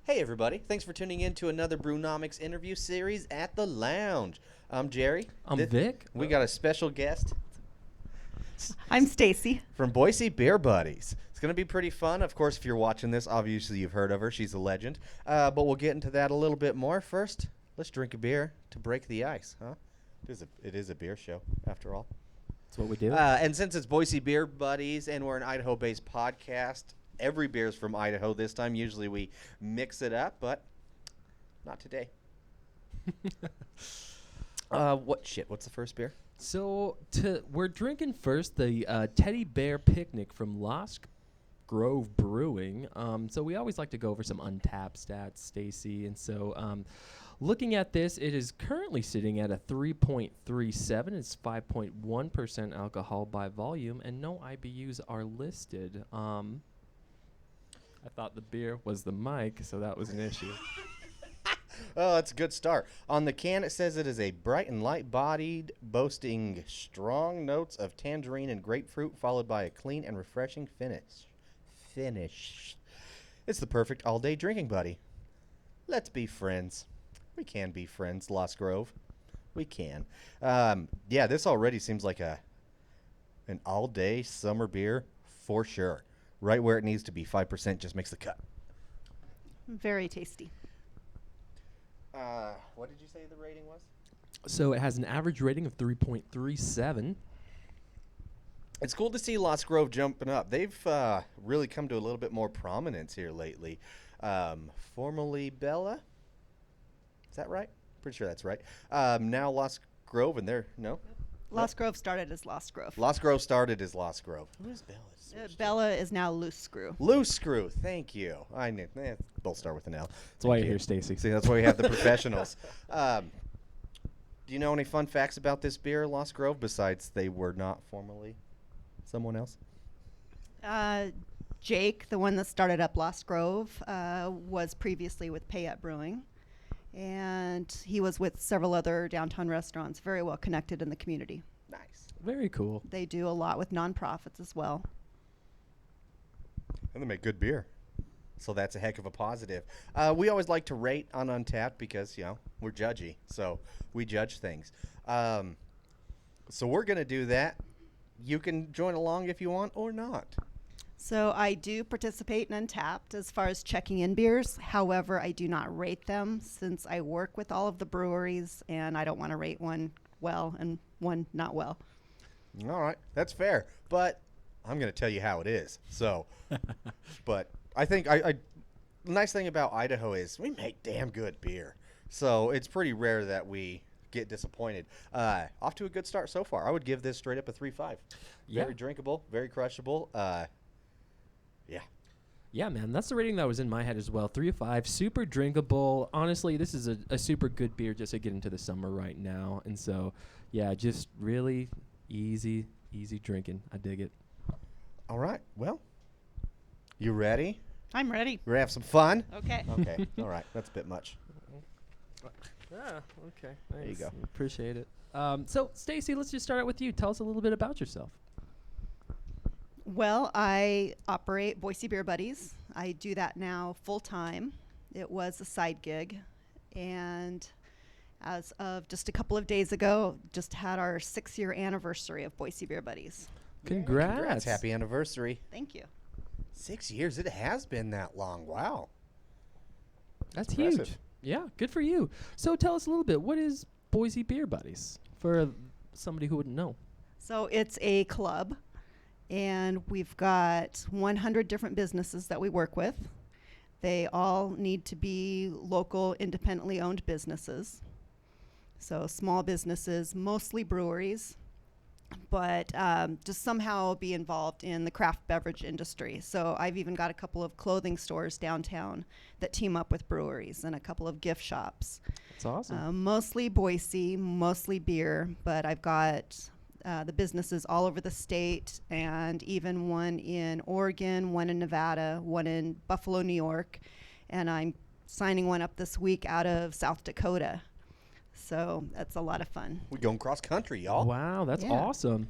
Hey everybody, thanks for tuning in to another Brewnomics interview series at the Lounge. I'm Jerry. I'm Vic. We got a special guest I'm Stacy. from Boise Beer Buddies. It's going to be pretty fun. Of course, if you're watching this, obviously you've heard of her. She's a legend. But we'll get into that a little bit more. First, let's drink a beer to break the ice, huh? It is a beer show, after all. That's what we do. And since it's Boise Beer Buddies and we're an Idaho-based podcast, every beer's from Idaho this time. Usually we mix it up, but not today. What's the first beer? So we're drinking first the Teddy Bear Picnic from Lost Grove Brewing. So we always like to go over some untapped stats, Stacy. And so looking at this, it is currently sitting at a 3.37. It's 5.1% alcohol by volume, and no IBUs are listed. I thought the beer was the mic, so that was an issue. Oh, that's a good start. On the can, it says it is a bright and light-bodied, boasting strong notes of tangerine and grapefruit, followed by a clean and refreshing finish. It's the perfect all-day drinking buddy. Let's be friends. We can be friends, Lost Grove. We can. Yeah, this already seems like an all-day summer beer for sure. Right where it needs to be. 5% just makes the cut. Very tasty. What did you say the rating was? So it has an average rating of 3.37. It's cool to see Lost Grove jumping up. They've really come to a little bit more prominence here lately. Formerly Bella. Is that right? Pretty sure that's right. Now Lost Grove, and Lost Grove started as Lost Grove. Lost Grove started as Lost Grove. Who is Bella? Bella is now Loose Screw. Loose Screw. Thank you. I knew. Both start with an L. That's why you're here, Stacy. See, that's why we have the professionals. Do you know any fun facts about this beer, Lost Grove, besides they were not formerly someone else? Jake, the one that started up Lost Grove, was previously with Payette Brewing. And he was with several other downtown restaurants, very well connected in the community. Nice. Very cool. They do a lot with nonprofits as well. And they make good beer. So that's a heck of a positive. We always like to rate on Untapped because, we're judgy. So we judge things. So we're going to do that. You can join along if you want or not. So I do participate in Untapped as far as checking in beers. However, I do not rate them since I work with all of the breweries, and I don't want to rate one well and one not well. All right. That's fair. But I'm going to tell you how it is. So, but I think the nice thing about Idaho is we make damn good beer. So it's pretty rare that we get disappointed. Off to a good start so far. I would give this straight up a 3.5. Yeah. Very drinkable, very crushable. Yeah. Yeah, man, that's the rating that was in my head as well. 3 of 5, super drinkable. Honestly, this is a super good beer just to get into the summer right now. And so, yeah, just really easy drinking. I dig it. All right. Well, you ready? I'm ready. We're going to have some fun? Okay. Okay. All right. That's a bit much. Yeah, okay. Thanks. There you go. Appreciate it. So, Stacy, let's just start out with you. Tell us a little bit about yourself. Well, I operate Boise Beer Buddies. I do that now full time. It was a side gig. And as of just a couple of days ago, just had our 6-year anniversary of Boise Beer Buddies. Congrats. Congrats. Happy anniversary. Thank you. 6 years. It has been that long. Wow. That's impressive. huge. Yeah, good for you. So tell us a little bit. What is Boise Beer Buddies for somebody who wouldn't know? So it's a club, and we've got 100 different businesses that we work with. They all need to be local, independently owned businesses. So small businesses, mostly breweries, but just somehow be involved in the craft beverage industry. So I've even got a couple of clothing stores downtown that team up with breweries and a couple of gift shops. That's awesome. Mostly Boise, mostly beer, but I've got the businesses all over the state, and even one in Oregon, one in Nevada, one in Buffalo, New York, and I'm signing one up this week out of South Dakota. So that's a lot of fun. We're going cross country, y'all. Wow, that's Yeah. awesome.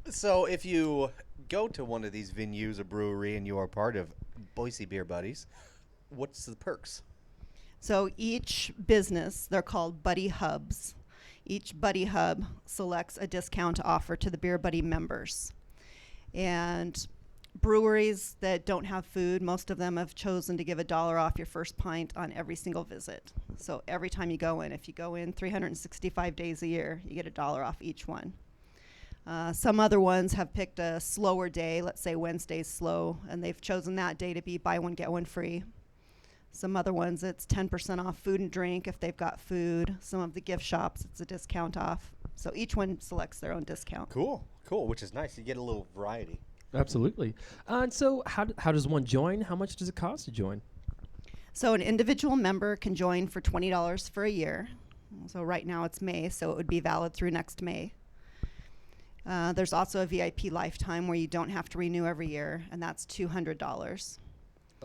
So if you go to one of these venues, a brewery, and you are part of Boise Beer Buddies, what's the perks? So each business, they're called buddy hubs. Each buddy hub selects a discount to offer to the Beer Buddy members. And breweries that don't have food, most of them have chosen to give $1 off your first pint on every single visit. So every time you go in, if you go in 365 days a year, you get $1 off each one. Some other ones have picked a slower day, let's say Wednesday's slow, and they've chosen that day to be buy one, get one free. Some other ones, it's 10% off food and drink if they've got food. Some of the gift shops, it's a discount off. So each one selects their own discount. Cool, which is nice. You get a little variety. Absolutely. And so how does one join? How much does it cost to join? So an individual member can join for $20 for a year. So right now it's May, so it would be valid through next May. There's also a VIP lifetime where you don't have to renew every year, and that's $200.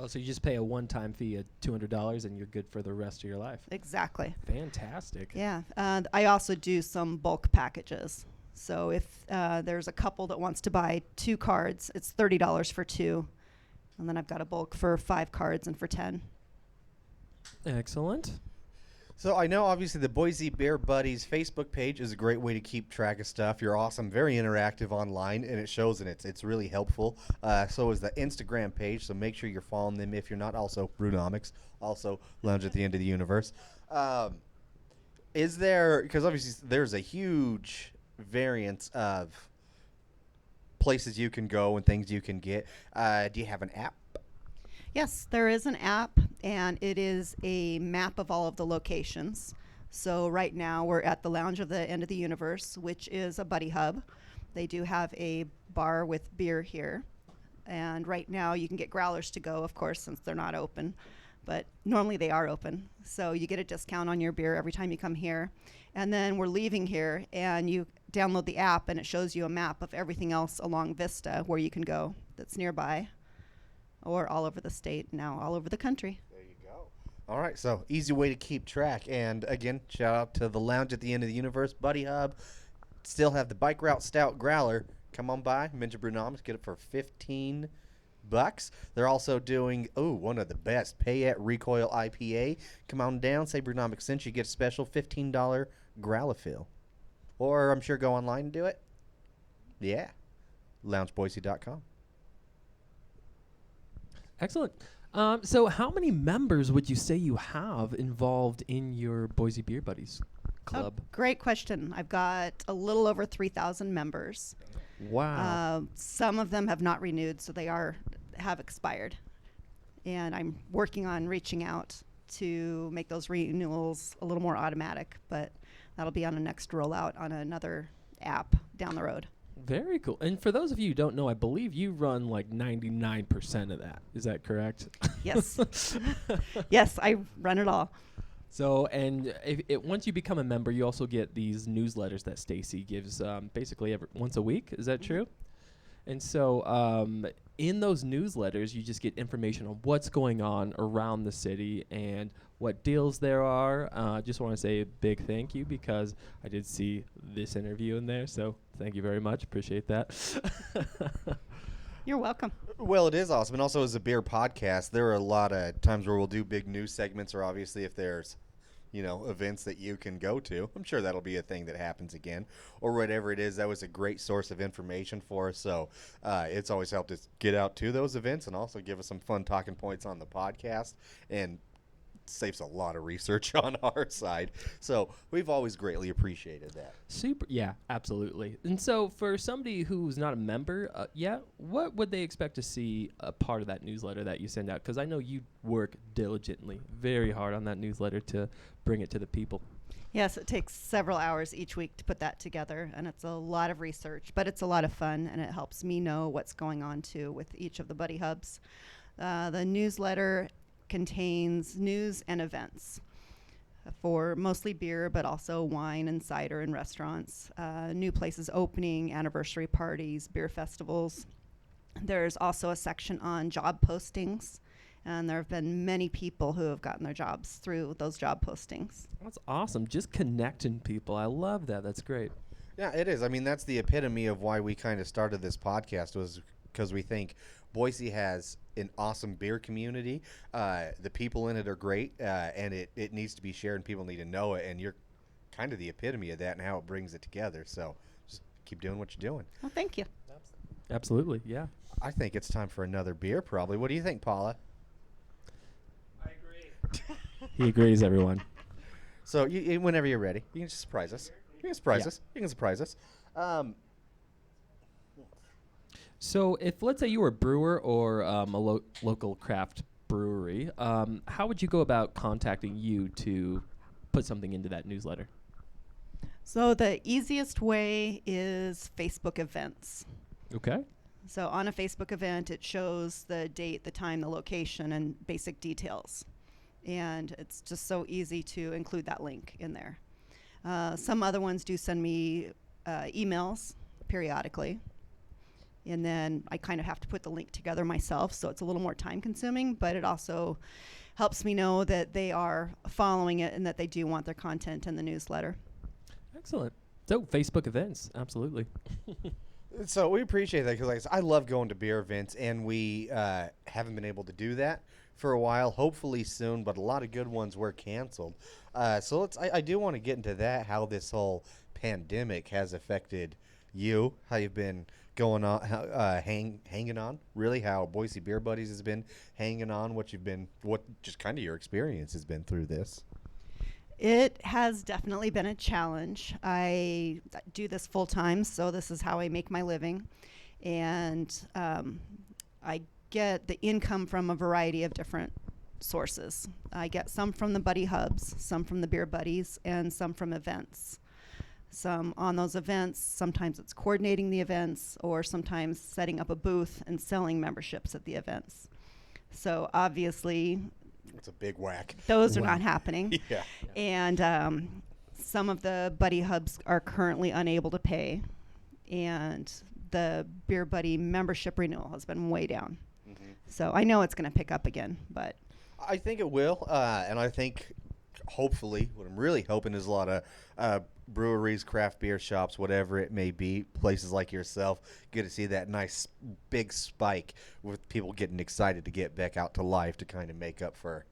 Oh, so you just pay a one-time fee of $200 and you're good for the rest of your life. Exactly. Fantastic. Yeah. I also do some bulk packages. So if there's a couple that wants to buy 2 cards, it's $30 for 2. And then I've got a bulk for 5 cards and for 10. Excellent. So I know obviously the Boise Beer Buddies Facebook page is a great way to keep track of stuff. You're awesome, very interactive online, and it shows, and it's really helpful. So is the Instagram page, so make sure you're following them if you're not. Also Brewnomics, also Lounge at the End of the Universe. Is there, because obviously there's a huge variance of places you can go and things you can get. Do you have an app? Yes, there is an app, and it is a map of all of the locations. So right now we're at the Lounge of the End of the Universe, which is a buddy hub. They do have a bar with beer here. And right now you can get growlers to go, of course, since they're not open. But normally they are open. So you get a discount on your beer every time you come here. And then we're leaving here, and you download the app, and it shows you a map of everything else along Vista where you can go that's nearby. Or all over the state, now all over the country. There you go. All right, so easy way to keep track. And again, shout out to the Lounge at the End of the Universe, Buddy Hub. Still have the Bike Route Stout Growler. Come on by, mention Brewnomics, get it for $15. They're also doing, one of the best, Payette Recoil IPA. Come on down, say Brewnomics sent you, get a special $15 growler fill. Or I'm sure go online and do it. Yeah, loungeboise.com. Excellent. So how many members would you say you have involved in your Boise Beer Buddies club? Oh, great question. I've got a little over 3,000 members. Wow. Some of them have not renewed, so they have expired. And I'm working on reaching out to make those renewals a little more automatic, but that'll be on a next rollout on another app down the road. Very cool. And for those of you who don't know, I believe you run like 99% of that. Is that correct? Yes. Yes, I run it all. So, and once you become a member, you also get these newsletters that Stacy gives basically once a week. Is that true? And so in those newsletters, you just get information on what's going on around the city and what deals there are. Just want to say a big thank you because I did see this interview in there. So thank you very much. Appreciate that. You're welcome. Well, it is awesome. And also as a beer podcast, there are a lot of times where we'll do big news segments, or obviously if there's events that you can go to. I'm sure that'll be a thing that happens again, or whatever it is. That was a great source of information for us. So it's always helped us get out to those events and also give us some fun talking points on the podcast, and saves a lot of research on our side. So we've always greatly appreciated that. Super. Yeah, absolutely. And so for somebody who's not a member yet, what would they expect to see a part of that newsletter that you send out? Because I know you work diligently, very hard on that newsletter to bring it to the people. Yes, it takes several hours each week to put that together, and it's a lot of research, but it's a lot of fun, and it helps me know what's going on, too, with each of the buddy hubs. The newsletter contains news and events for mostly beer, but also wine and cider and restaurants, new places opening, anniversary parties, beer festivals. There's also a section on job postings, and there have been many people who have gotten their jobs through those job postings. That's awesome. Just connecting people. I love that. That's great. Yeah, it is. I mean, that's the epitome of why we kind of started this podcast, was because we think Boise has an awesome beer community. The people in it are great, and it needs to be shared, and people need to know it. And you're kind of the epitome of that and how it brings it together. So just keep doing what you're doing. Well, thank you. Absolutely, yeah. I think it's time for another beer, probably. What do you think, Paula? I agree. He agrees, everyone. So whenever you're ready, you can just surprise us. You can surprise Yeah. us. You can surprise us. So if, let's say, you were a brewer or a local craft brewery, how would you go about contacting you to put something into that newsletter? So the easiest way is Facebook events. Okay. So on a Facebook event, it shows the date, the time, the location, and basic details. And it's just so easy to include that link in there. Some other ones do send me emails periodically. And then I kind of have to put the link together myself, so it's a little more time consuming, but it also helps me know that they are following it and that they do want their content in the newsletter. Excellent. So Facebook events, absolutely. So we appreciate that because I love going to beer events, and we haven't been able to do that for a while. Hopefully soon, but a lot of good ones were canceled. So I do want to get into that, how this whole pandemic has affected you, how you've been going on, hanging on, really, how Boise Beer Buddies has been hanging on, what just kind of your experience has been through this. It has definitely been a challenge. I do this full time, so this is how I make my living. And I get the income from a variety of different sources. I get some from the buddy hubs, some from the beer buddies, and some from events. Some on those events, sometimes it's coordinating the events, or sometimes setting up a booth and selling memberships at the events. So obviously, It's a big whack. those are not happening. Yeah. And some of the buddy hubs are currently unable to pay, and the beer buddy membership renewal has been way down. Mm-hmm. So I know it's going to pick up again, but I think it will, and I think hopefully, what I'm really hoping is a lot of breweries, craft beer shops, whatever it may be, places like yourself, get to see that nice big spike with people getting excited to get back out to life to kind of make up for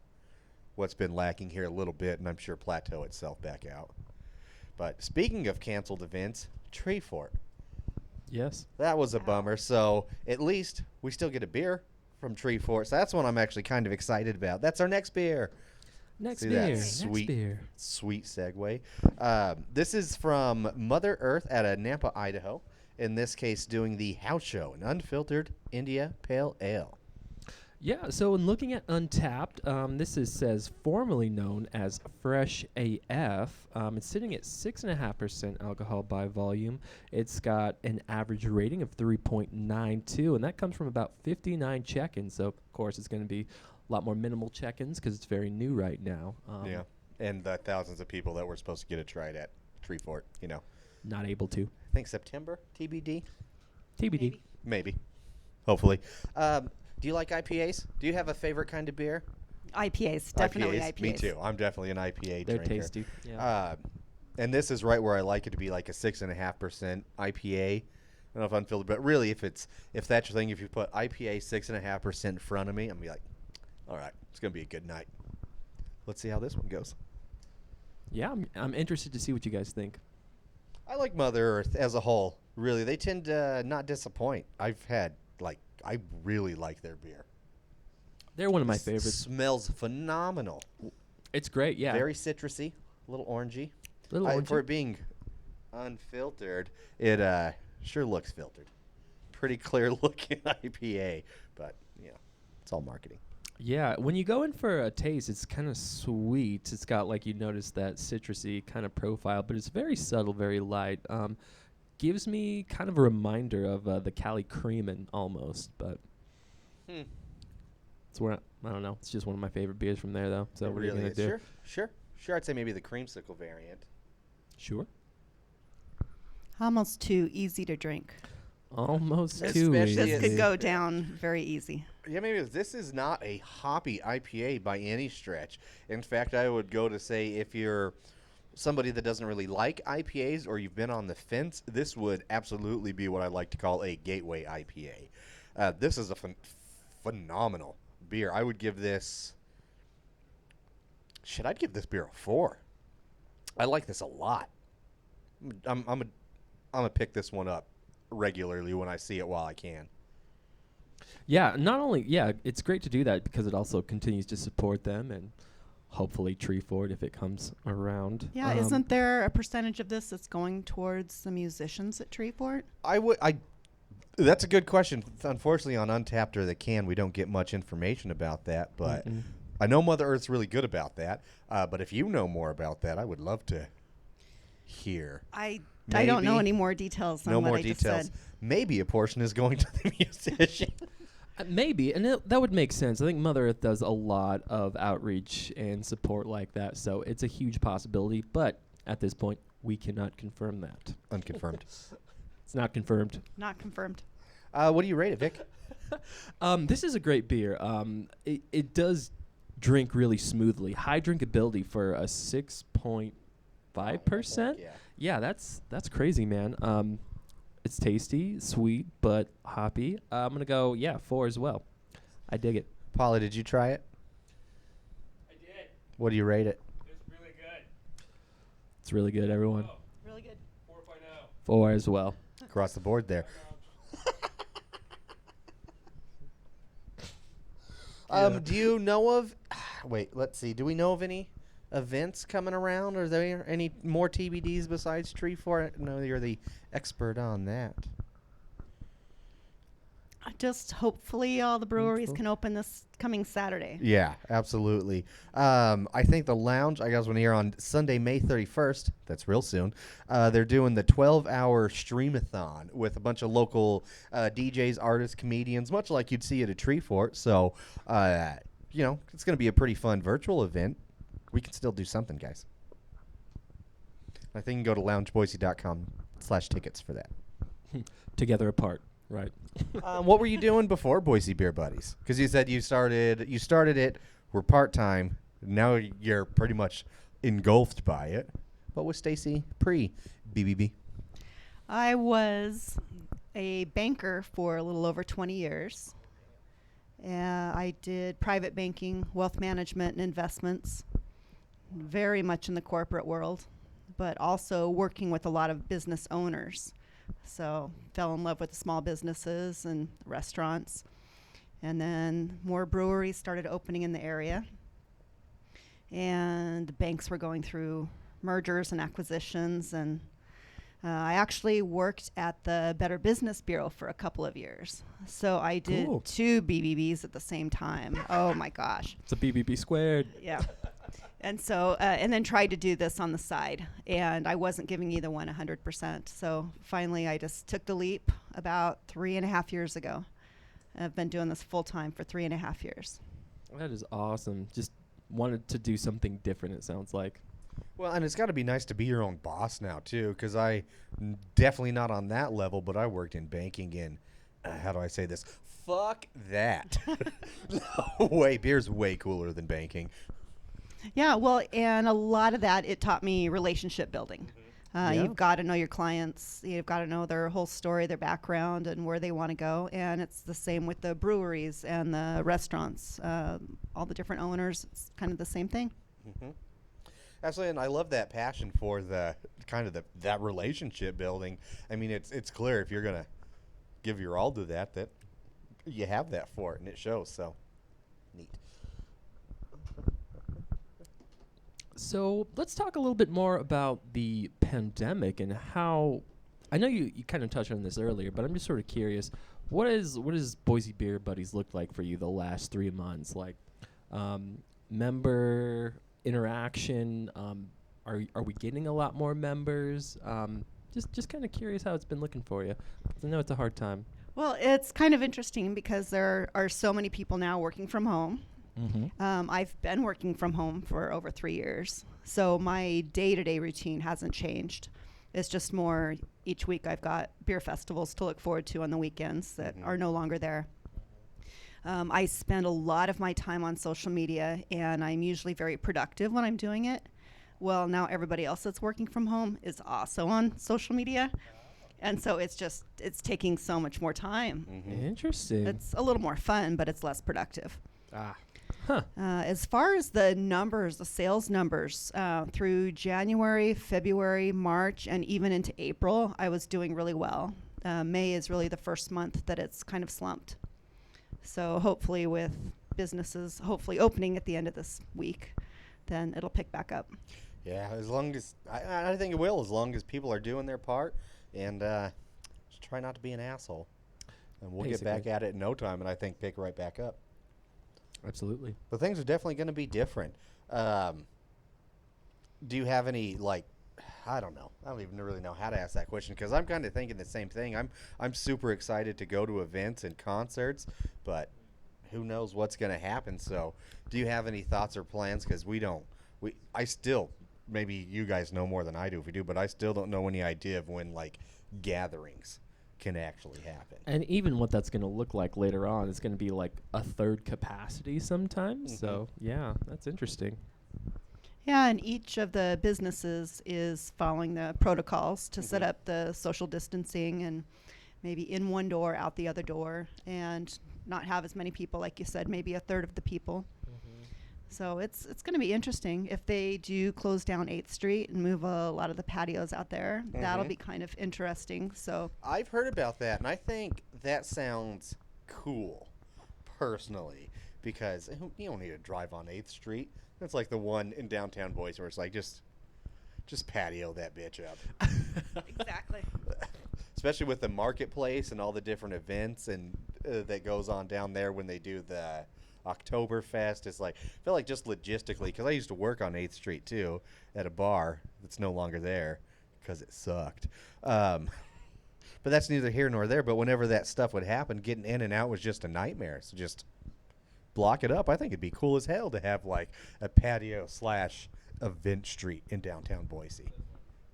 what's been lacking here a little bit, and I'm sure plateau itself back out. But speaking of canceled events, Tree Fort. Yes. That was a bummer. So at least we still get a beer from Tree Fort. So that's one I'm actually kind of excited about. That's our next beer. Next See beer. that Next sweet, beer. sweet segue. This is from Mother Earth out of Nampa, Idaho. In this case, doing the House Show, an unfiltered India Pale Ale. Yeah, so in looking at Untapped, says formerly known as Fresh AF. It's sitting at 6.5% alcohol by volume. It's got an average rating of 3.92, and that comes from about 59 check-ins. So, of course, it's going to be a lot more minimal check-ins because it's very new right now. Yeah, and the thousands of people that were supposed to get a try at Tree Fort, Not able to. I think September, TBD? TBD. Maybe. Hopefully. Do you like IPAs? Do you have a favorite kind of beer? IPAs, definitely IPAs. Me too. I'm definitely an IPA They're drinker. tasty. Yeah. And this is right where I like it to be, like a 6.5% IPA. I don't know if unfiltered, but really, if that's your thing, if you put IPA 6.5% in front of me, I'm gonna be like, all right, it's gonna be a good night. Let's see how this one goes. Yeah, I'm interested to see what you guys think. I like Mother Earth as a whole. Really, they tend to not disappoint. I really like their beer. They're one of my favorites. Smells phenomenal. It's great, yeah. Very citrusy, a little orangey. Little For orangey. it being unfiltered, it sure looks filtered. Pretty clear looking IPA, but it's all marketing. Yeah, when you go in for a taste, it's kind of sweet. It's got, like, you notice that citrusy kind of profile, but it's very subtle, very light. Gives me kind of a reminder of the Cali Creamin' almost, but it's where I don't know. It's just one of my favorite beers from there, though. So It what are you really gonna is. do? Sure. I'd say maybe the creamsicle variant. Sure. Almost too easy to drink. Almost Especially too This Yes. could easy. go down very easy. Yeah, maybe this is not a hoppy IPA by any stretch. In fact, I would go to say if you're somebody that doesn't really like IPAs or you've been on the fence, this would absolutely be what I like to call a gateway IPA. This is a phenomenal beer. I would give this. I'd give this beer a 4. I like this a lot. I'm gonna pick this one up regularly when I see it while I can. Yeah, not only it's great to do that because it also continues to support them and hopefully Treefort if it comes around. Yeah, isn't there a percentage of this that's going towards the musicians at Treefort? That's a good question. Unfortunately, on Untapped or the can, we don't get much information about that. But I know Mother Earth's really good about that. But if you know more about that, I would love to hear. I don't know any more details on no what more I details. just said. Maybe a portion is going to the musician. Maybe, and that would make sense. I think Mother Earth does a lot of outreach and support like that, so it's a huge possibility. But at this point, we cannot confirm that. Unconfirmed. It's not confirmed. Not confirmed. What do you rate it, Vic? This is a great beer. It does drink really smoothly. High drinkability for a 6.5%. Yeah, that's crazy, man. It's tasty, sweet, but hoppy. I'm going to go, 4 as well. I dig it. Paula, did you try it? I did. What do you rate it? It's really good. It's really good, everyone. Oh, Really good. 4.0. 4 as well. Across the board there. Do you know of... Wait, let's see. Do we know of any events coming around? Are there any more TBDs besides Treefort? No, you're the expert on that. Just hopefully all the breweries can open this coming Saturday. Yeah, absolutely. I think the lounge, I guess when here on Sunday, May 31st, that's real soon, they're doing the 12-hour streamathon with a bunch of local DJs, artists, comedians, much like you'd see at a Treefort. So, it's going to be a pretty fun virtual event. We can still do something, guys. I think you can go to loungeboise.com/tickets for that. Together apart, right? What were you doing before Boise Beer Buddies? Because you said you started it, were part-time. Now you're pretty much engulfed by it. What was Stacy pre-BBB? I was a banker for a little over 20 years. I did private banking, wealth management, and investments, very much in the corporate world, but also working with a lot of business owners. So fell in love with the small businesses and restaurants. And then more breweries started opening in the area. And the banks were going through mergers and acquisitions. And I actually worked at the Better Business Bureau for a couple of years. So I did 2 BBBs at the same time. Oh, my gosh. It's a BBB squared. Yeah. And so, and then tried to do this on the side, and I wasn't giving either one 100%. So finally, I just took the leap about 3.5 years ago. I've been doing this full time for 3.5 years. That is awesome. Just wanted to do something different, it sounds like. Well, and it's got to be nice to be your own boss now, too, because I definitely not on that level, but I worked in banking in, how do I say this? Fuck that. No way. Beer's way cooler than banking. Yeah, well, and a lot of that, it taught me relationship building. Yeah. You've got to know your clients. You've got to know their whole story, their background, and where they want to go. And it's the same with the breweries and the restaurants. All the different owners, it's kind of the same thing. Mm-hmm. Absolutely, and I love that passion for the kind of that relationship building. I mean, it's clear if you're going to give your all to that you have that for it, and it shows. So, neat. So let's talk a little bit more about the pandemic and how, I know you kind of touched on this earlier, but I'm just sort of curious, what is Boise Beer Buddies look like for you the last 3 months? Like member interaction, are we getting a lot more members? Just kind of curious how it's been looking for you. 'Cause I know it's a hard time. Well, it's kind of interesting because there are so many people now working from home. Mm-hmm. I've been working from home for over 3 years, so my day-to-day routine hasn't changed. It's just more each week I've got beer festivals to look forward to on the weekends that are no longer there. I spend a lot of my time on social media, and I'm usually very productive when I'm doing it. Well, now everybody else that's working from home is also on social media. And so it's taking so much more time. Interesting. It's a little more fun, but it's less productive. Huh. As far as the numbers, the sales numbers, through January, February, March, and even into April, I was doing really well. May is really the first month that it's kind of slumped. So hopefully with businesses hopefully opening at the end of this week, then it'll pick back up. Yeah, as long as I think it will, as long as people are doing their part and just try not to be an asshole. And we'll get back at it in no time, and I think pick right back up. Absolutely. But things are definitely going to be different. Do you have any, I don't know. I don't even really know how to ask that question because I'm kind of thinking the same thing. I'm super excited to go to events and concerts, but who knows what's going to happen. So do you have any thoughts or plans? Because I still, maybe you guys know more than I do if we do, but I still don't know any idea of when, gatherings can actually happen. And even what that's going to look like later on is going to be like a third capacity sometimes. So, yeah, that's interesting. Yeah, and each of the businesses is following the protocols to set up the social distancing and maybe in one door, out the other door, and not have as many people, like you said, maybe a third of the people. So it's going to be interesting. If they do close down 8th Street and move a lot of the patios out there, that'll be kind of interesting. So I've heard about that, and I think that sounds cool, personally, because you don't need to drive on 8th Street. That's like the one in downtown Boise where it's like, just patio that bitch up. exactly. Especially with the marketplace and all the different events and that goes on down there when they do the Oktoberfest. It's like, I feel like just logistically, because I used to work on 8th Street too at a bar that's no longer there because it sucked. But that's neither here nor there. But whenever that stuff would happen, getting in and out was just a nightmare. So just block it up. I think it'd be cool as hell to have like a patio / event street in downtown Boise.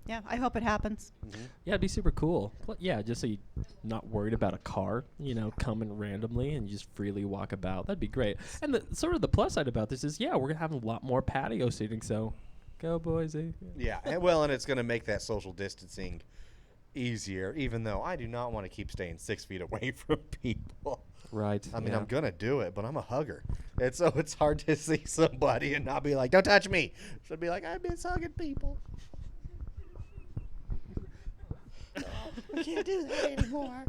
Yeah, I hope it happens. Yeah, it'd be super cool. Yeah, just so you're not worried about a car, coming randomly and you just freely walk about. That'd be great. And the plus side about this is, we're going to have a lot more patio seating, so go Boise. Yeah, and it's going to make that social distancing easier, even though I do not want to keep staying 6 feet away from people. Right. I mean, I'm going to do it, but I'm a hugger. And so it's hard to see somebody and not be like, don't touch me. So I'd be like, I miss hugging people. We can't do that anymore.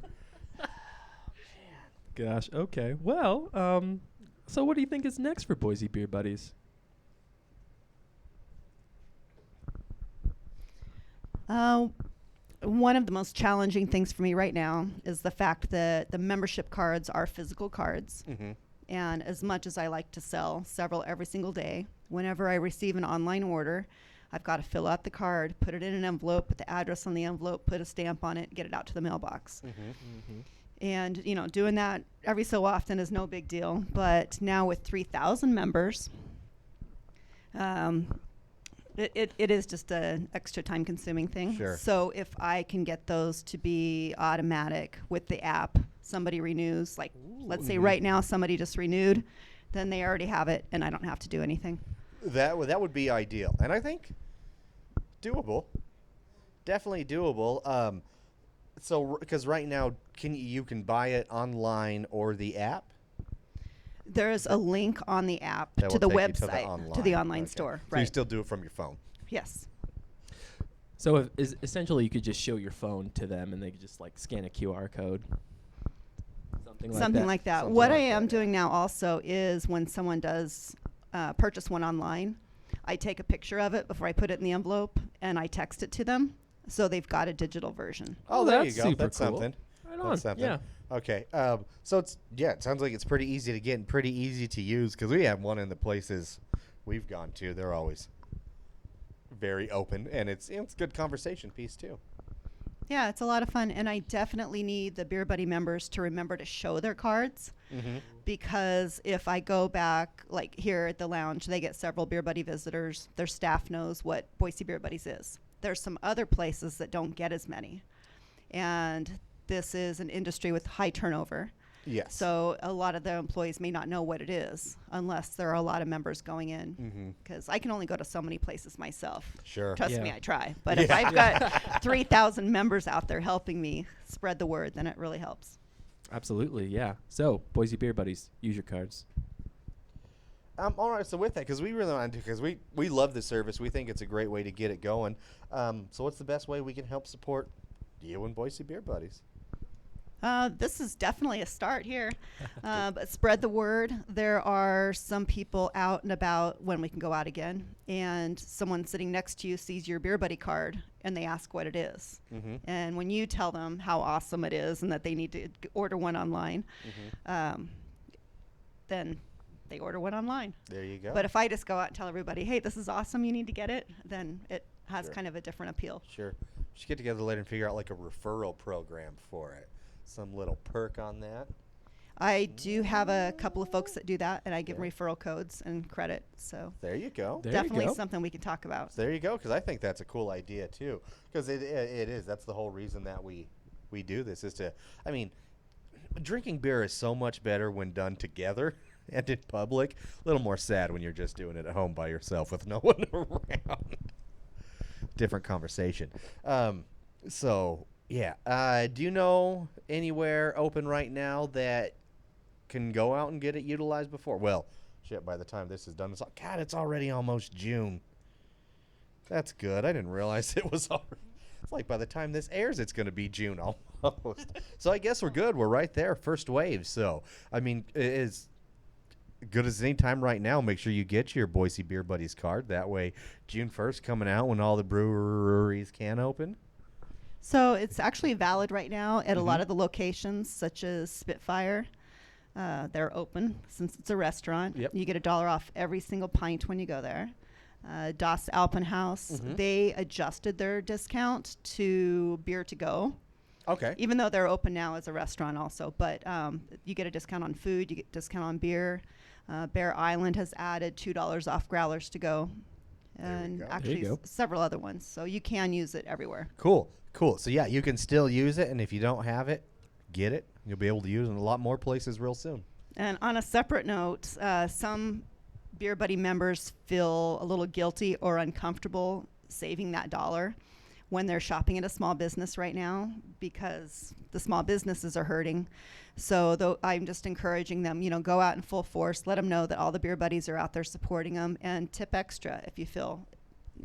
Gosh, okay. Well, so what do you think is next for Boise Beer Buddies? One of the most challenging things for me right now is the fact that the membership cards are physical cards. And as much as I like to sell several every single day, whenever I receive an online order, I've got to fill out the card, put it in an envelope, put the address on the envelope, put a stamp on it, get it out to the mailbox. And, doing that every so often is no big deal. But now with 3,000 members, it is just an extra time-consuming thing. Sure. So if I can get those to be automatic with the app, somebody renews, let's say right now somebody just renewed, then they already have it, and I don't have to do anything. That would be ideal. And I think doable. Definitely doable. So, because right now, you can buy it online or the app? There is a link on the app That to will the take you website, to the online Okay. store. So Right. you still do it from your phone? Yes. So essentially you could just show your phone to them and they could just scan a QR code. Something like that. Something What like I am that, doing now also is when someone does purchase one online, I take a picture of it before I put it in the envelope and I text it to them so they've got a digital version. Oh, there you that's go. super That's cool. something. Right on. That's something. Yeah. Okay. So it sounds like it's pretty easy to get and pretty easy to use because we have one in the places we've gone to. They're always very open, and it's good conversation piece too. Yeah, it's a lot of fun, and I definitely need the Beer Buddy members to remember to show their cards because if I go back, like here at the lounge, they get several Beer Buddy visitors. Their staff knows what Boise Beer Buddies is. There's some other places that don't get as many, and this is an industry with high turnover. Yes. So a lot of the employees may not know what it is unless there are a lot of members going in. Because I can only go to so many places myself. Sure. Trust Yeah. me, I try. But if I've got 3,000 members out there helping me spread the word, then it really helps. Absolutely, yeah. So, Boise Beer Buddies, use your cards. All right, so with that, because we really want to, because we love the service, we think it's a great way to get it going. So what's the best way we can help support you and Boise Beer Buddies? This is definitely a start here, but spread the word. There are some people out and about when we can go out again, and someone sitting next to you sees your Beer Buddy card, and they ask what it is. And when you tell them how awesome it is and that they need to order one online, then they order one online. There you go. But if I just go out and tell everybody, hey, this is awesome, you need to get it, then it has Sure. kind of a different appeal. Sure. We should get together later and figure out like a referral program for it. Some little perk on that. I do have a couple of folks that do that, and I give referral codes and credit. So There you go. There you definitely go. something we can talk about. There you go, because I think that's a cool idea too. Because it is. That's the whole reason that we do this is to. I mean, drinking beer is so much better when done together and in public. A little more sad when you're just doing it at home by yourself with no one around. Different conversation. So yeah. Do you know anywhere open right now that can go out and get it utilized before? Well, shit. By the time this is done, it's like God. It's already almost June. That's good. I didn't realize it was already. It's like by the time this airs, it's going to be June almost. So I guess we're good. We're right there, first wave. So, I mean, it is good as any time right now. Make sure you get your Boise Beer Buddies card. That way, June 1st coming out when all the breweries can open. So it's actually valid right now at a lot of the locations, such as Spitfire. They're open since it's a restaurant. Yep. You get $1 off every single pint when you go there. Das Alpenhaus, they adjusted their discount to beer to go, Okay. even though they're open now as a restaurant also. But you get a discount on food, you get discount on beer. Bear Island has added $2 off growlers to go. There we And go. actually There you go. several other ones. So you can use it everywhere. Cool. So, yeah, you can still use it. And if you don't have it, get it. You'll be able to use it in a lot more places real soon. And on a separate note, some Beer Buddy members feel a little guilty or uncomfortable saving that $1 when they're shopping at a small business right now because the small businesses are hurting. So though I'm just encouraging them, go out in full force, let them know that all the Beer Buddies are out there supporting them, and tip extra if you feel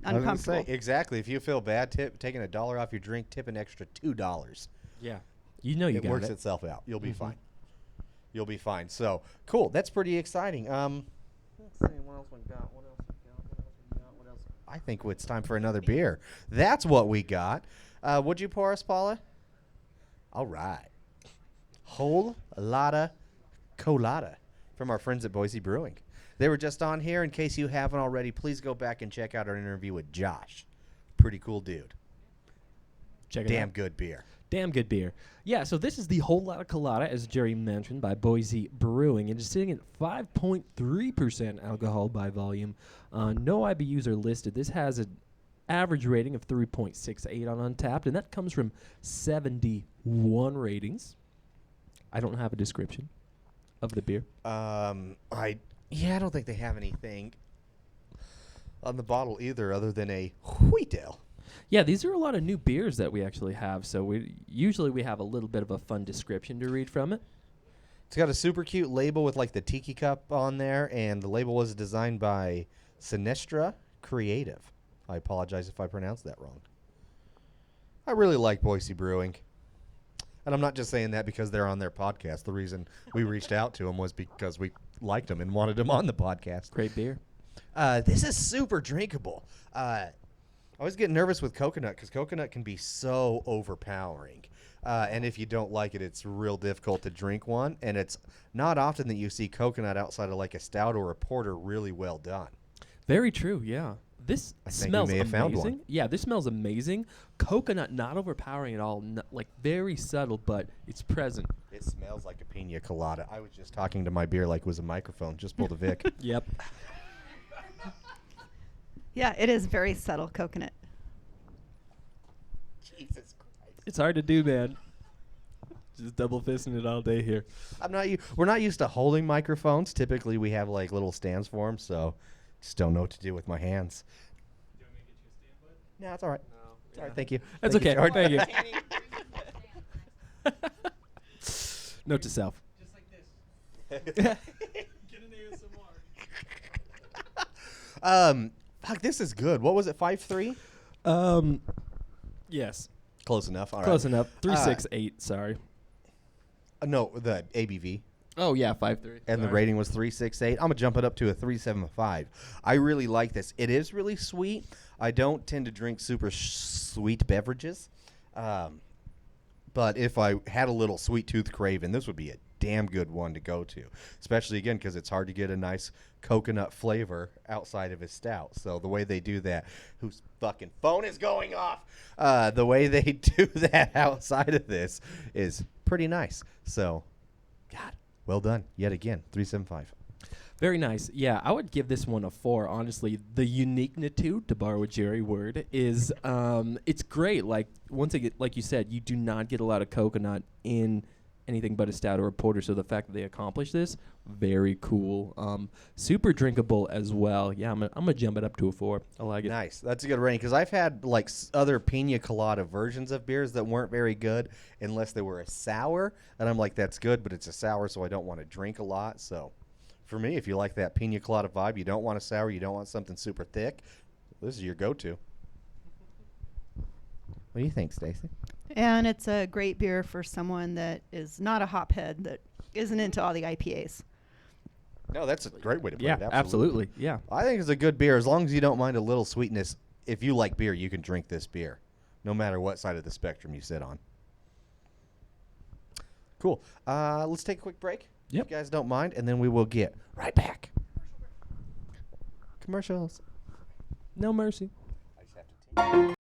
I was gonna uncomfortable. say, exactly. If you feel bad, taking $1 off your drink, tip an extra $2. Yeah. You know you It got works it. itself out. You'll be fine. You'll be fine. So cool. That's pretty exciting. Let's see what else we got. What else? I think it's time for another beer. That's what we got. Would you pour us, Paula? All right. Whole Lotta Colada from our friends at Boise Brewing. They were just on here. In case you haven't already, please go back and check out our interview with Josh. Pretty cool dude. Check it Damn out. good beer. Damn good beer. Yeah, so this is the Whole Lotta Colada, as Jerry mentioned, by Boise Brewing. It is sitting at 5.3% alcohol by volume. No IBUs are listed. This has an average rating of 3.68 on Untapped, and that comes from 71 ratings. I don't have a description of the beer. I don't think they have anything on the bottle either, other than a wheat ale. Yeah, these are a lot of new beers that we actually have, so we have a little bit of a fun description to read from it. It's got a super cute label with like the tiki cup on there, and the label was designed by Sinestra Creative. I apologize if I pronounced that wrong. I really like Boise Brewing. And I'm not just saying that because they're on their podcast. The reason we reached out to them was because we liked them and wanted them on the podcast. Great beer. This is super drinkable. I always get nervous with coconut because coconut can be so overpowering. And if you don't like it, it's real difficult to drink one. And it's not often that you see coconut outside of like a stout or a porter really well done. Very true, yeah. This I think we smells may have amazing. found one. Yeah, this smells amazing. Coconut not overpowering at all, like very subtle, but it's present. It smells like a pina colada. I was just talking to my beer like it was a microphone. Just pulled a Vic. Yep. Yeah, it is very subtle coconut. Jesus Christ. It's hard to do, man. Just double fisting it all day here. We're not used to holding microphones. Typically, we have like little stands for them, so just don't know what to do with my hands. Do you want me to get you a stand, bud? No, it's all right. No, It's all right. Thank you. That's Thank you, okay. George. Thank you. Note to self. Just like this. Get an ASMR. Fuck, this is good. What was it? 5.3? Yes. Close enough. All right. Close enough. 368. Sorry. No, the ABV. Oh yeah, 5.3. And the rating was 3.68. I'm gonna jump it up to a 3.75. I really like this. It is really sweet. I don't tend to drink super sweet beverages, but if I had a little sweet tooth craving, this would be a damn good one to go to. Especially again because it's hard to get a nice coconut flavor outside of a stout. So the way they do that, whose fucking phone is going off? The way they do that outside of this is pretty nice. So, God. Well done. Yet again, 3.75. Very nice. Yeah, I would give this one a 4. Honestly, the uniqueness, to borrow a Jerry word, is it's great. Like once again, like you said, you do not get a lot of coconut in anything but a stout or a porter. So the fact that they accomplish this, very cool. Super drinkable as well. Yeah, I'm gonna jump it up to a 4. I like it. Nice. That's a good rating because I've had like other pina colada versions of beers that weren't very good unless they were a sour, and I'm like, that's good, but it's a sour, so I don't want to drink a lot. So for me, if you like that pina colada vibe, you don't want a sour, you don't want something super thick, this is your go-to. What do you think, Stacy? And it's a great beer for someone that is not a hophead, that isn't into all the IPAs. No, that's a great way to put Yeah, it. absolutely. Yeah. I think it's a good beer as long as you don't mind a little sweetness. If you like beer, you can drink this beer, no matter what side of the spectrum you sit on. Cool. Let's take a quick break. Yep. If you guys don't mind, and then we will get right back. Commercials. No mercy. I just have to take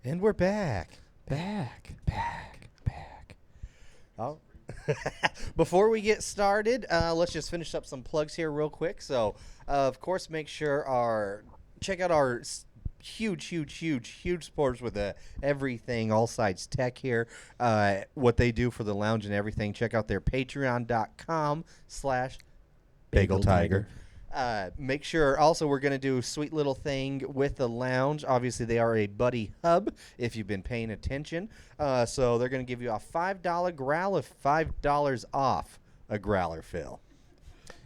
And we're back. Back. Oh. Before we get started, let's just finish up some plugs here real quick. So, of course, make sure check out our huge supporters with everything, all sides tech here. What they do for the lounge and everything. Check out their patreon.com/Bagel Tiger. Make sure also we're going to do a sweet little thing with the lounge. Obviously, they are a buddy hub if you've been paying attention. So they're going to give you a $5 growler, $5 off a growler fill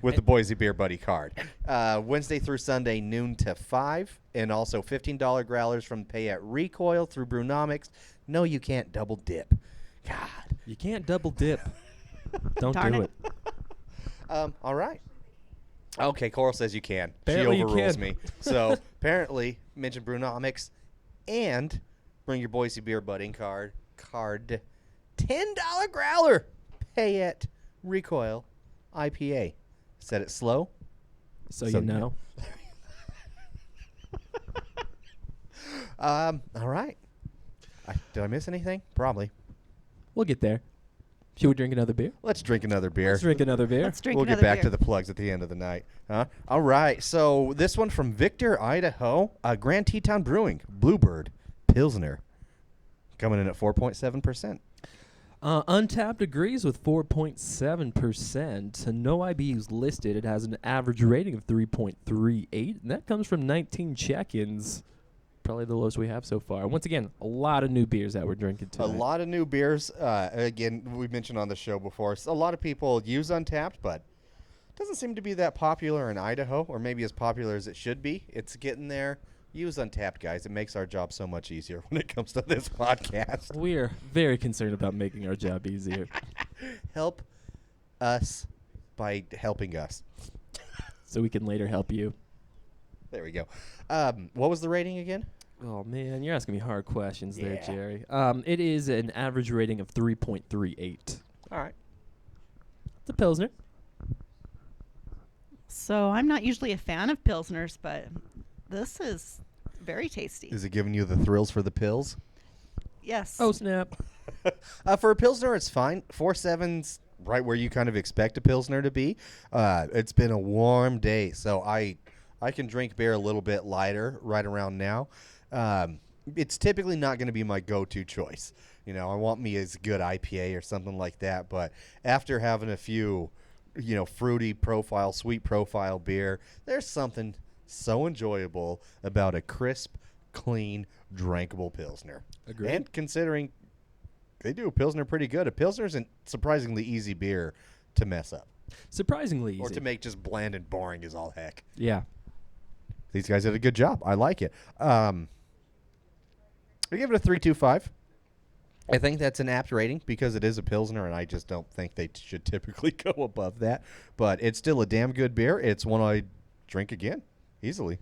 with the Boise Beer Buddy card. Wednesday through Sunday, noon to 5. And also $15 growlers from Pay at Recoil through Brewnomics. No, you can't double dip. God. You can't double dip. Don't Darn do it. it. All right. Okay, Coral says you can. Apparently she you overrules can. me. So apparently, mention Brewnomics and bring your Boise Beer Budding card. $10 growler. Pay at Recoil IPA. Said it slow. So you know. All right. Did I miss anything? Probably. We'll get there. Should we drink another beer? Let's drink another beer. Let's drink another beer. Let's drink We'll another get back beer. to the plugs at the end of the night. Huh? All right. So this one from Victor, Idaho. Grand Teton Brewing. Bluebird. Pilsner. Coming in at 4.7%. Untapped agrees with 4.7%. No IBUs listed. It has an average rating of 3.38, and that comes from 19 check-ins. Probably the lowest we have so far. Once again, a lot of new beers that we're drinking A tonight. lot of new beers. Again, we mentioned on the show before, a lot of people use Untapped, but it doesn't seem to be that popular in Idaho, or maybe as popular as it should be. It's getting there. Use Untapped, guys. It makes our job so much easier when it comes to this podcast. We're very concerned about making our job easier. Help us by helping us. So we can later help you. There we go. What was the rating again? Oh, man, you're asking me hard questions there, Yeah. Jerry. It is an average rating of 3.38. All right. It's a Pilsner. So I'm not usually a fan of Pilsners, but this is very tasty. Is it giving you the thrills for the pills? Yes. Oh, snap. For a Pilsner, it's fine. 4.7's right where you kind of expect a Pilsner to be. It's been a warm day, so I can drink beer a little bit lighter right around now. It's typically not going to be my go-to choice. You know, I want me as good IPA or something like that, but after having a few, fruity profile, sweet profile beer, there's something so enjoyable about a crisp, clean, drinkable Pilsner. Agreed. And considering they do a Pilsner pretty good, a Pilsner's a surprisingly easy beer to mess up. Surprisingly easy. Or to make just bland and boring as all heck. Yeah. These guys did a good job. I like it. I give it a 3.25. I think that's an apt rating because it is a Pilsner, and I just don't think they should typically go above that. But it's still a damn good beer. It's one I'd drink again, easily.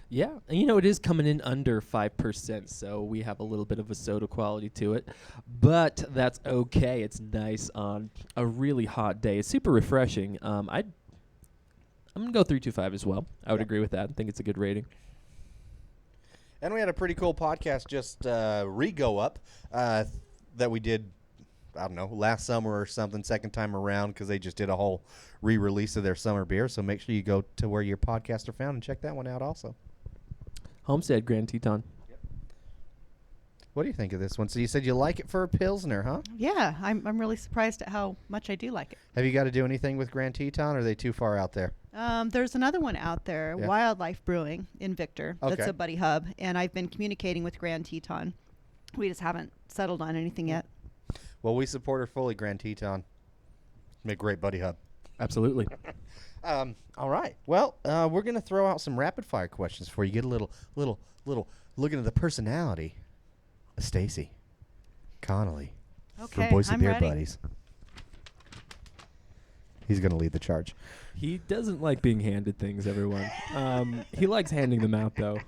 Yeah, and it is coming in under 5%, so we have a little bit of a soda quality to it. But that's okay. It's nice on a really hot day. It's super refreshing. I'm going to go 3.25 as well. I would agree with that. I think it's a good rating. And we had a pretty cool podcast just re-go up that we did, I don't know, last summer or something, second time around, because they just did a whole re-release of their summer beer. So make sure you go to where your podcasts are found and check that one out also. Homestead Grand Teton. What do you think of this one? So you said you like it for a Pilsner, huh? Yeah, I'm really surprised at how much I do like it. Have you got to do anything with Grand Teton, or are they too far out there? There's another one out there, Yeah. Wildlife Brewing in Victor. That's Okay. a buddy hub, and I've been communicating with Grand Teton. We just haven't settled on anything yet. Well, we support her fully, Grand Teton. Make a great buddy hub. Absolutely. All right. Well, we're gonna throw out some rapid fire questions for you. Get a little look into the personality of Stacy Connolly Okay, from Boise I'm Beer ready. Buddies. He's gonna lead the charge. He doesn't like being handed things, everyone. He likes handing them out, though.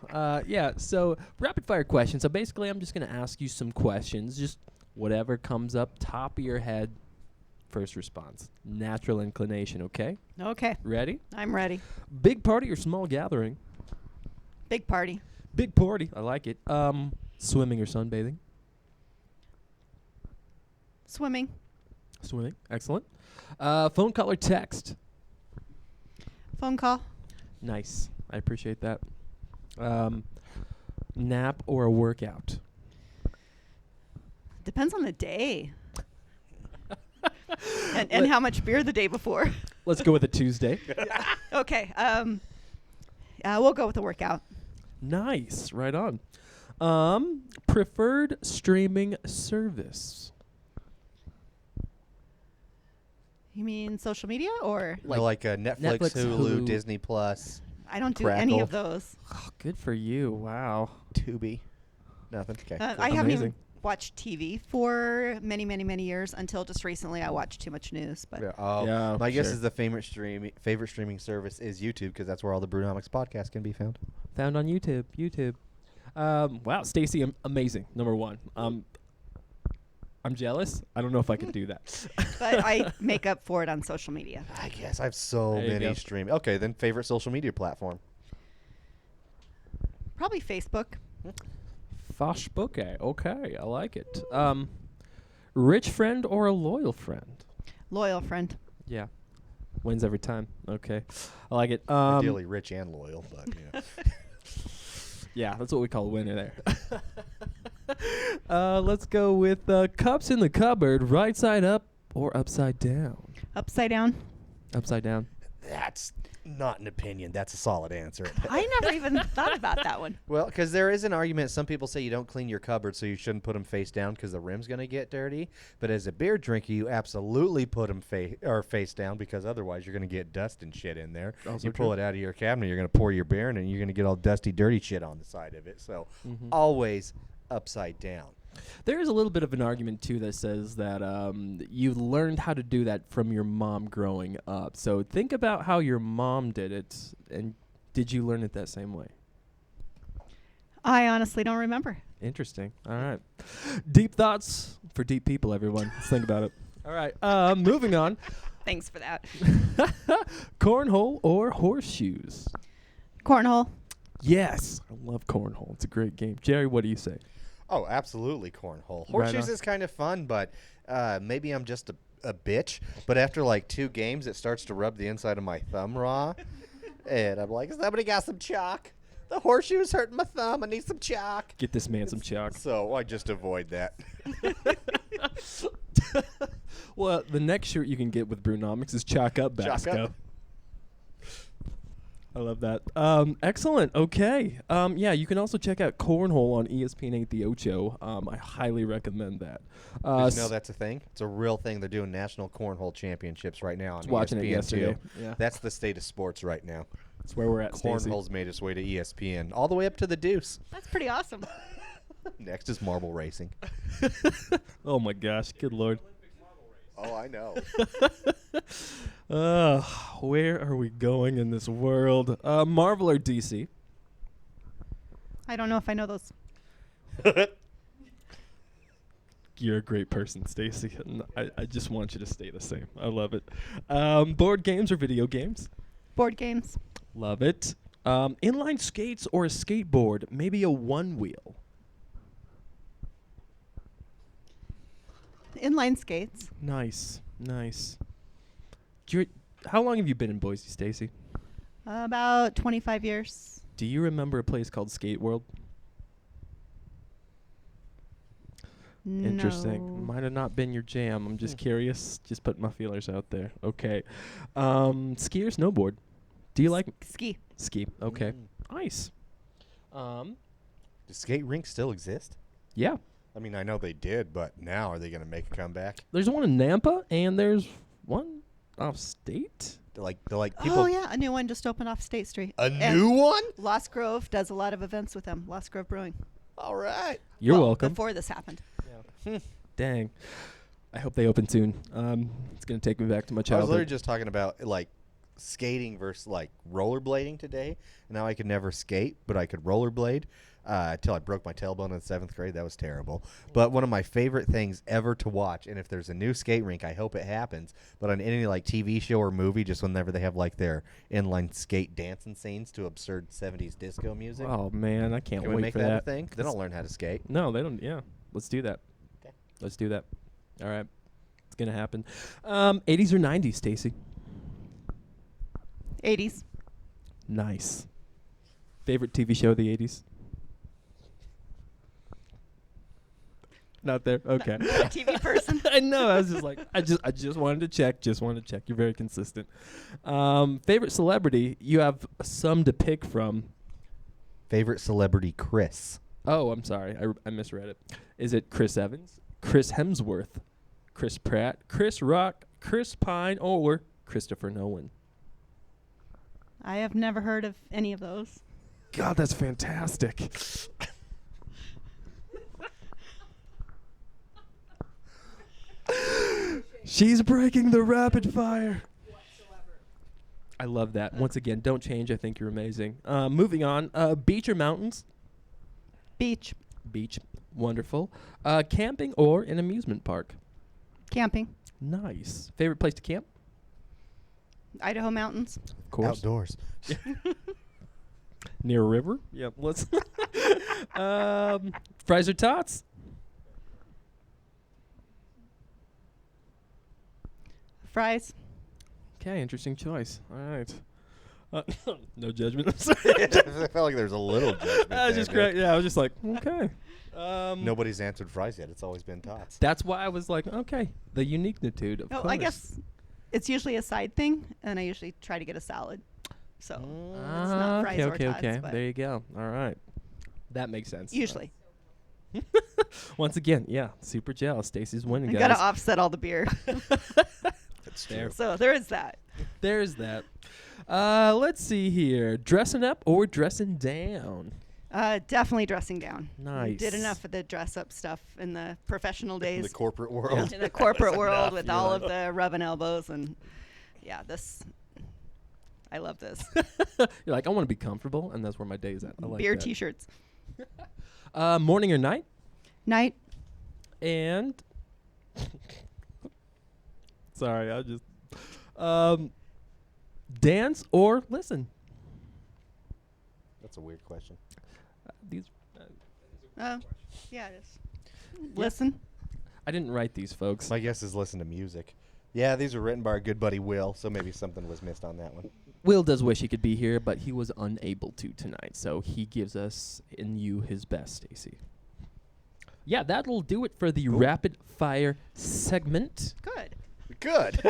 Yeah, so rapid fire questions. So basically, I'm just going to ask you some questions, just whatever comes up top of your head, first response. Natural inclination, okay? Okay, Ready? I'm ready. Big party or small gathering? Big party. Big party. I like it. Swimming or sunbathing? Swimming. Swimming. Excellent. Phone call or text? Phone call. Nice. I appreciate that. Nap or a workout? Depends on the day. and how much beer the day before. Let's go with a Tuesday. Okay. We'll go with a workout. Nice. Right on. Preferred streaming service? You mean social media or? Like Netflix, Netflix, Hulu, Hulu. Disney Plus, I don't do any of Crackle. those. Oh, good for you. Wow. Tubi. Nothing. Okay. I haven't even Amazing. watched TV for many, many, many years until just recently. I watched too much news, but Yeah, oh, Yeah, my guess sure. is the favorite streaming service is YouTube because that's where all the Brewnomics podcasts can be found. Found on YouTube. Wow, Stacy, amazing. Number one. I'm jealous. I don't know if I can do that. but I make up for it on social media. I guess I have so There you many go. streaming. Okay, then favorite social media platform. Probably Facebook. Facebook. Okay, I like it. Rich friend or a loyal friend? Loyal friend. Yeah. Wins every time. Okay. I like it. Ideally rich and loyal, but yeah. Yeah, that's what we call a winner there. Let's go with cups in the cupboard, right side up or upside down? Upside down. Upside down. That's not an opinion. That's a solid answer. I never even thought about that one. Well, because there is an argument. Some people say you don't clean your cupboard, so you shouldn't put them face down because the rim's going to get dirty. But as a beer drinker, you absolutely put them face down because otherwise you're going to get dust and shit in there. Also You pull true. it out of your cabinet, you're going to pour your beer in, and you're going to get all dusty, dirty shit on the side of it. So always upside down. There is a little bit of an argument too that says that you learned how to do that from your mom growing up. So think about how your mom did it, and did you learn it that same way? I honestly don't remember. Interesting. All right. Deep thoughts for deep people, everyone. Let's think about it. All right. Moving on. Thanks for that. Cornhole or horseshoes? Cornhole. Yes. I love cornhole. It's a great game. Jerry, what do you say? Oh, absolutely, cornhole. Right Horseshoes on. is kind of fun, but maybe I'm just a bitch. But after like 2 games, it starts to rub the inside of my thumb raw. And I'm like, somebody got some chalk? The horseshoe's hurting my thumb. I need some chalk. Get this man some chalk. So I just avoid that. Well, the next shirt you can get with Brewnomics is Chalk Up Chalk Basco. Up. I love that. Excellent. Okay. Yeah, you can also check out Cornhole on ESPN 8 The Ocho. I highly recommend that. Did you know that's a thing? It's a real thing. They're doing national cornhole championships right now on watching it ESPN yesterday. too. Yeah. That's the state of sports right now. That's where we're at, Stacy. Cornhole's made its way to ESPN, all the way up to the deuce. That's pretty awesome. Next is marble racing. Oh my gosh, good lord. Oh, I know. Where are we going in this world? Marvel or DC? I don't know if I know those. You're a great person, Stacy. And I just want you to stay the same. I love it. Board games or video games? Board games. Love it. Inline skates or a skateboard? Maybe a one wheel. Inline skates. Nice. How long have you been in Boise, Stacy? About 25 years. Do you remember a place called Skate World? Interesting. No. Might have not been your jam. I'm just curious. Just putting my feelers out there. Okay. Ski or snowboard? Do you like Ski. ski? Okay. Nice. Do skate rinks still exist? Yeah. I mean, I know they did, but now are they going to make a comeback? There's one in Nampa, and there's one off state. They're like people. Oh, yeah. A new one just opened off State Street. A And new one? Lost Grove does a lot of events with them. Lost Grove Brewing. All right. You're Well, welcome. Before this happened. Dang. I hope they open soon. It's going to take me back to my I was childhood. literally just talking about like skating versus like rollerblading today. And now I could never skate, but I could rollerblade. until I broke my tailbone in the 7th grade. That was terrible. But one of my favorite things ever to watch, and if there's a new skate rink, I hope it happens, but on any like TV show or movie, just whenever they have like their inline skate dancing scenes to absurd 70s disco music. Oh, man, I can't Can we wait make for that a that. thing? They don't learn how to skate. No, they don't. Yeah, let's do that. Okay. Let's do that. All right, it's gonna happen. 80s or 90s, Stacy? 80s. Nice. Favorite TV show of the 80s? Not there. Okay. Not a TV person. I know. I was just like, I just wanted to check. Just wanted to check. You're very consistent. Favorite celebrity? You have some to pick from. Favorite celebrity, Chris. Oh, I'm sorry. I misread it. Is it Chris Evans, Chris Hemsworth, Chris Pratt, Chris Rock, Chris Pine, or Christopher Nolan? I have never heard of any of those. God, that's fantastic. She's breaking the rapid fire. I love that. Once again, don't change. I think you're amazing. Moving on. Beach or mountains? Beach. Beach. Wonderful. Camping or an amusement park? Camping. Nice. Favorite place to camp? Idaho mountains. Of course. Outdoors. Near a river? Yep. Let's. Fries or tots? Fries. Okay, interesting choice. All right. No judgment. I'm sorry. I felt like there's a little judgment I was there, just Vic. Yeah, I was just like, okay. Nobody's answered fries yet. It's always been tots. That's why I was like, okay, the uniquenitude of Oh, course. I guess it's usually a side thing, and I usually try to get a salad. So it's not fries okay, or tots, okay. but There you go. All right. That makes sense. usually. Once again, yeah, super jealous. Stacy's winning, I guys. gotta offset all the beer. That's There. true. So there is that. There's that. Let's see here. Dressing up or dressing down? Definitely dressing down. Nice. Did enough of the dress up stuff in the professional In days. the corporate world. In the corporate world enough, with you're all like- of the rubbing elbows and I love this. You're like, I want to be comfortable, and that's where my day is at. I like Beer that. t-shirts. Morning or night? Night. And sorry, I just dance or listen. That's a weird question. These Yeah, it is. Listen. I didn't write these, folks. My guess is listen to music. Yeah, these were written by our good buddy Will, so maybe something was missed on that one. Will does wish he could be here, but he was unable to tonight, so he gives us and you his best, Stacy. Yeah, that'll do it for the Cool. rapid fire segment. Good. Good.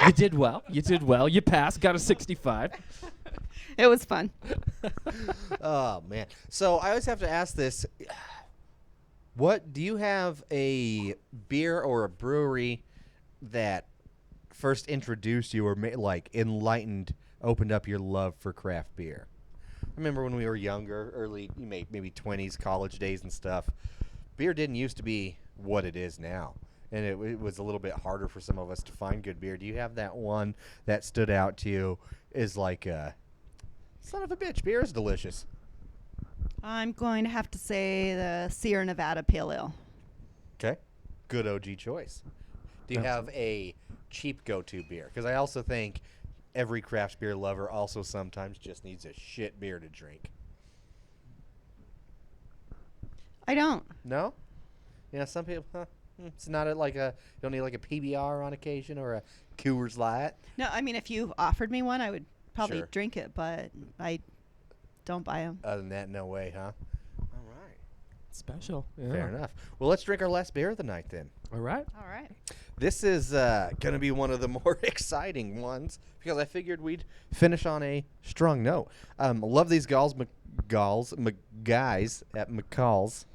You did well. You did well. You passed. Got a 65. It was fun. Oh, man. So I always have to ask this. What do you have a beer or a brewery that first introduced you or opened up your love for craft beer? I remember when we were younger, early, maybe 20s, college days and stuff, beer didn't used to be what it is now. And it was a little bit harder for some of us to find good beer. Do you have that one that stood out to you as like, son of a bitch, beer is delicious? I'm going to have to say the Sierra Nevada Pale Ale. Okay. Good OG choice. Do you have a cheap go-to beer? Because I also think every craft beer lover also sometimes just needs a shit beer to drink. I don't. No? Yeah, some people, it's not you don't need like a PBR on occasion or a Coors Light. No, I mean, if you offered me one, I would probably Sure. drink it, but I don't buy them. Other than that, no way, huh? All right. Special. Yeah. Fair enough. Well, let's drink our last beer of the night then. All right. All right. This is going to be one of the more exciting ones because I figured we'd finish on a strong note. Love these guys at McCall's.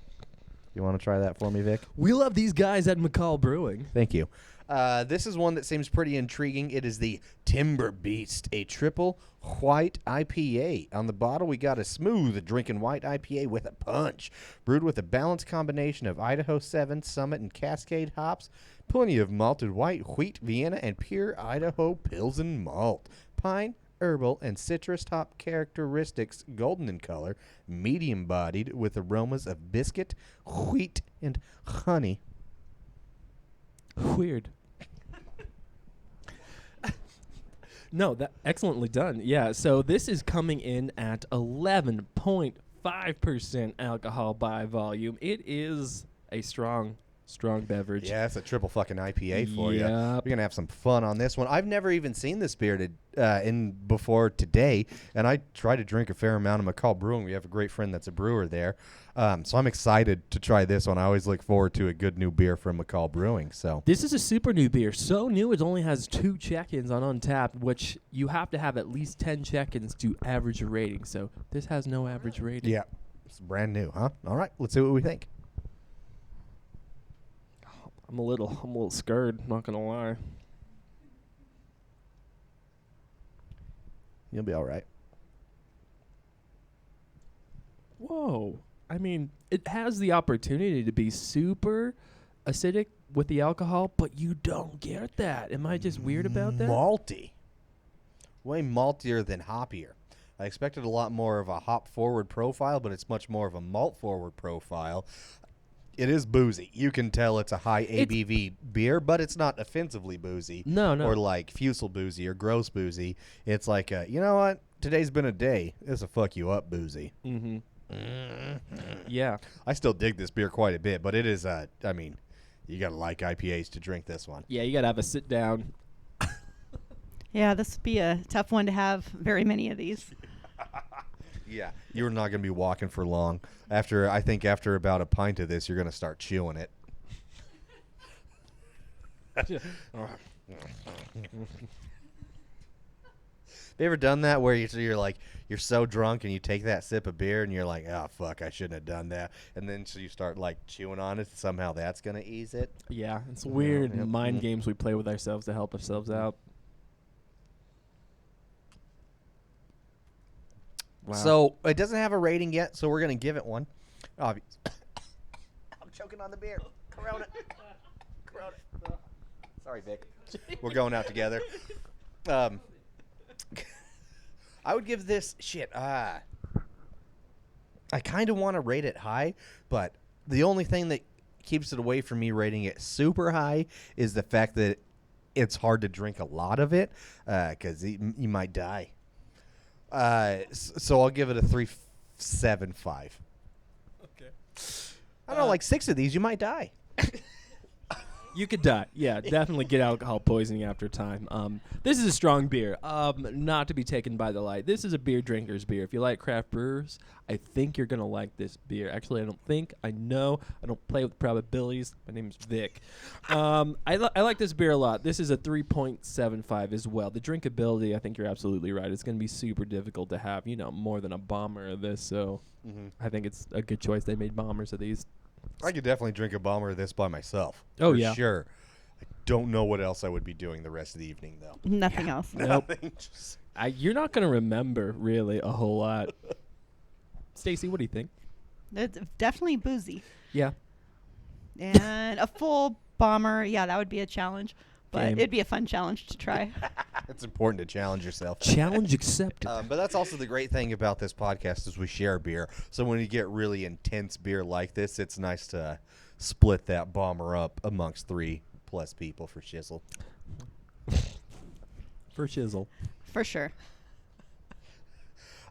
You want to try that for me, Vic? We love these guys at McCall Brewing. Thank you. This is one that seems pretty intriguing. It is the Timber Beast, a triple white IPA. On the bottle, we got a smooth drinking white IPA with a punch, brewed with a balanced combination of Idaho 7, Summit, and Cascade hops, plenty of malted white wheat, Vienna, and pure Idaho Pilsen malt, pine, herbal, and citrus hop characteristics, golden in color, medium-bodied, with aromas of biscuit, wheat, and honey. Weird. No, that excellently done. Yeah, so this is coming in at 11.5% alcohol by volume. It is a strong beverage. Yeah, it's a triple fucking IPA for you. Yep. We're going to have some fun on this one. I've never even seen this beer in before today, and I try to drink a fair amount of McCall Brewing. We have a great friend that's a brewer there. So I'm excited to try this one. I always look forward to a good new beer from McCall Brewing. So This is a super new beer. So new it only has 2 check-ins on Untappd, which you have to have at least 10 check-ins to average a rating. So this has no average rating. yeah, it's brand new, huh? All right, let's see what we think. I'm a little scared, not gonna lie. You'll be all right. Whoa. I mean, it has the opportunity to be super acidic with the alcohol, but you don't get that. Am I just weird about that? Malty. Way maltier than hoppier. I expected a lot more of a hop-forward profile, but it's much more of a malt-forward profile. It is boozy. You can tell it's a high ABV beer, but it's not offensively boozy. No. Or like Fusel boozy or gross boozy. It's like, you know what? Today's been a day. This will fuck you up boozy. Mm-hmm. Yeah. I still dig this beer quite a bit, but it is, I mean, you got to like IPAs to drink this one. Yeah, you got to have a sit down. Yeah, this would be a tough one to have very many of these. Yeah, you're not going to be walking for long. I think after about a pint of this, you're going to start chewing it. Have you ever done that where you're like, you're so drunk and you take that sip of beer and you're like, oh, fuck, I shouldn't have done that. And then so you start like chewing on it. Somehow that's going to ease it. Yeah, it's weird Yep. mind games we play with ourselves to help ourselves out. Wow. So it doesn't have a rating yet, so we're going to give it one. I'm choking on the beer. Corona. Sorry, Vic. We're going out together. I would give this shit. I kind of want to rate it high, but the only thing that keeps it away from me rating it super high is the fact that it's hard to drink a lot of it because you might die. So I'll give it a 3.75. Okay. I don't know, like 6 of these, you might die. You could die. Yeah, definitely get alcohol poisoning after time. This is a strong beer, not to be taken by the light. This is a beer drinker's beer. If you like craft brewers, I think you're going to like this beer. Actually, I don't think. I know. I don't play with probabilities. My name is Vic. I like this beer a lot. This is a 3.75 as well. The drinkability, I think you're absolutely right. It's going to be super difficult to have, more than a bomber of this. So I think it's a good choice. They made bombers of these. I could definitely drink a bomber of this by myself. Oh, for yeah. sure. I don't know what else I would be doing the rest of the evening, though. Nothing else. Nope. Nothing, just- You're not going to remember, really, a whole lot. Stacy, what do you think? It's definitely boozy. Yeah. And a full bomber, yeah, that would be a challenge. But Game. it'd be a fun challenge to try. It's important to challenge yourself. Challenge accepted. But that's also the great thing about this podcast is we share beer. So when you get really intense beer like this, it's nice to split that bomber up amongst 3+ people for shizzle. For shizzle. For sure.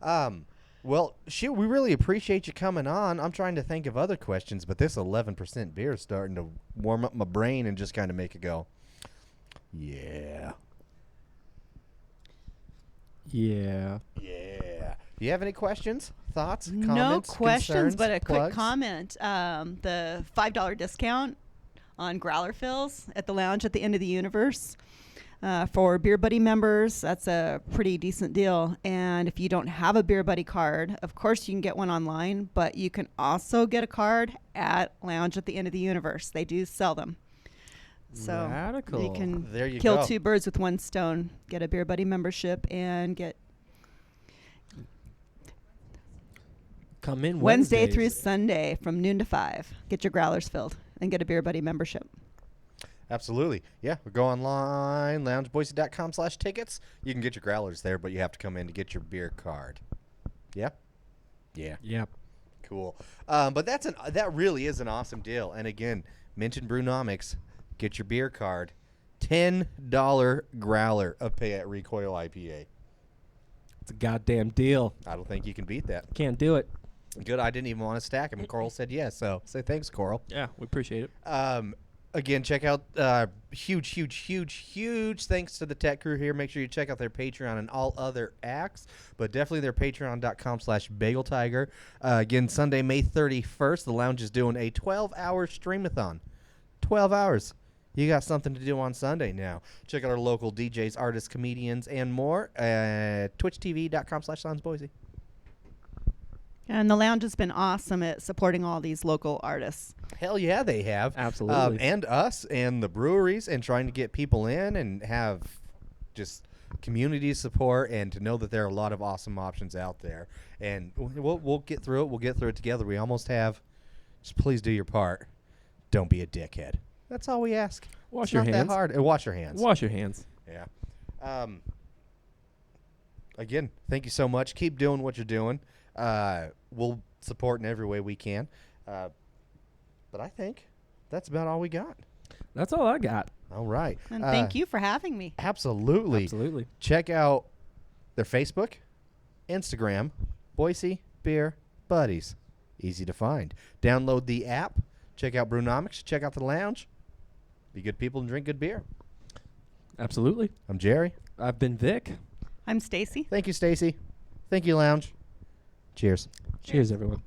Well, shit, we really appreciate you coming on. I'm trying to think of other questions, but this 11% beer is starting to warm up my brain and just kind of make it go, yeah. Yeah. Yeah. Do you have any questions, thoughts, No comments, questions, concerns, but a quick plugs? comment. The $5 discount on growler fills at the lounge at the end of the universe for Beer Buddy members. That's a pretty decent deal. And if you don't have a Beer Buddy card, of course you can get one online, but you can also get a card at Lounge at the End of the Universe. They do sell them. So Radical. you can There you kill go. 2 birds with 1 stone. Get a Beer Buddy membership and get Come in Wednesday Wednesdays. through Sunday from noon to 5. Get your growlers filled and get a Beer Buddy membership. Absolutely. Yeah, we go online, loungeboise.com/tickets. You can get your growlers there, but you have to come in to get your beer card. Yeah? Yeah. Yep. Cool. But that really is an awesome deal. And again, mention Brewnomics, get your beer card. $10 growler of Pay at Recoil IPA. It's a goddamn deal. I don't think you can beat that. Can't do it. Good. I didn't even want to stack them, and Coral said yes. So say thanks, Coral. Yeah, we appreciate it. Again, check out huge thanks to the tech crew here. Make sure you check out their Patreon and all other acts, but definitely their patreon.com/bageltiger. Again, Sunday, May 31st, the lounge is doing a 12-hour streamathon. 12 hours. You got something to do on Sunday now. Check out our local DJs, artists, comedians, and more at twitchtv.com/soundsboise. And the lounge has been awesome at supporting all these local artists. Hell yeah, they have. Absolutely. And us and the breweries and trying to get people in and have just community support and to know that there are a lot of awesome options out there. And we'll get through it. We'll get through it together. We almost have. Just please do your part. Don't be a dickhead. That's all we ask. Wash It's your not hands. that hard. And wash your hands. Wash your hands. Yeah. Again, thank you so much. Keep doing what you're doing. We'll support in every way we can. But I think that's about all we got. That's all I got. All right. And thank you for having me. Absolutely. Absolutely. Check out their Facebook, Instagram, Boise Beer Buddies. Easy to find. Download the app. Check out Brewnomics. Check out the lounge. Be good people and drink good beer. Absolutely. I'm Jerry. I've been Vic. I'm Stacy. Thank you, Stacy. Thank you, lounge. Cheers. Cheers, everyone.